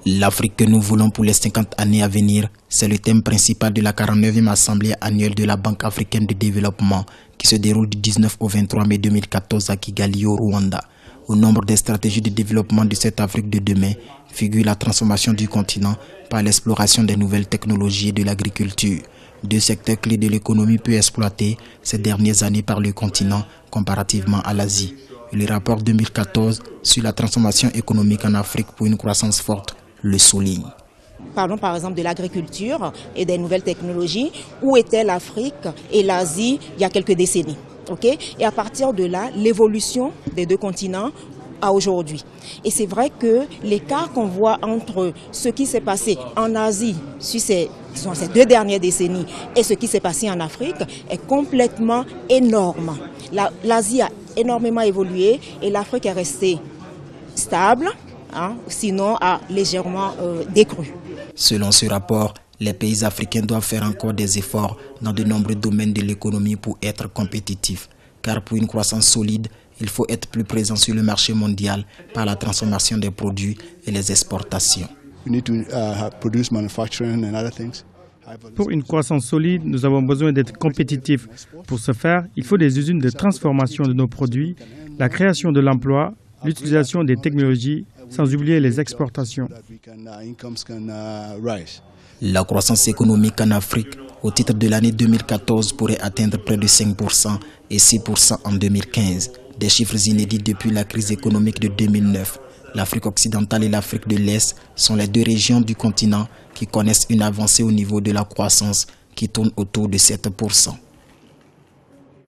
L'Afrique que nous voulons pour les 50 années à venir, c'est le thème principal de la 49e Assemblée annuelle de la Banque africaine de développement qui se déroule du 19 au 23 mai 2014 à Kigali au Rwanda. Au nombre des stratégies de développement de cette Afrique de demain figure la transformation du continent par l'exploration des nouvelles technologies et de l'agriculture. Deux secteurs clés de l'économie peu exploités ces dernières années par le continent comparativement à l'Asie. Le rapport 2014 sur la transformation économique en Afrique pour une croissance forte le souligne. Parlons par exemple de l'agriculture et des nouvelles technologies. Où était l'Afrique et l'Asie il y a quelques décennies? Et à partir de là, l'évolution des deux continents à aujourd'hui. Et c'est vrai que l'écart qu'on voit entre ce qui s'est passé en Asie sur ces 2 dernières décennies et ce qui s'est passé en Afrique est complètement énorme. L'Asie a énormément évolué et l'Afrique est restée stable, sinon a légèrement décru. Selon ce rapport, les pays africains doivent faire encore des efforts dans de nombreux domaines de l'économie pour être compétitifs. Car pour une croissance solide, il faut être plus présent sur le marché mondial par la transformation des produits et les exportations. Pour une croissance solide, nous avons besoin d'être compétitifs. Pour ce faire, il faut des usines de transformation de nos produits, la création de l'emploi, l'utilisation des technologies, sans oublier les exportations. La croissance économique en Afrique au titre de l'année 2014 pourrait atteindre près de 5% et 6% en 2015. Des chiffres inédits depuis la crise économique de 2009. L'Afrique occidentale et l'Afrique de l'Est sont les deux régions du continent qui connaissent une avancée au niveau de la croissance qui tourne autour de 7%.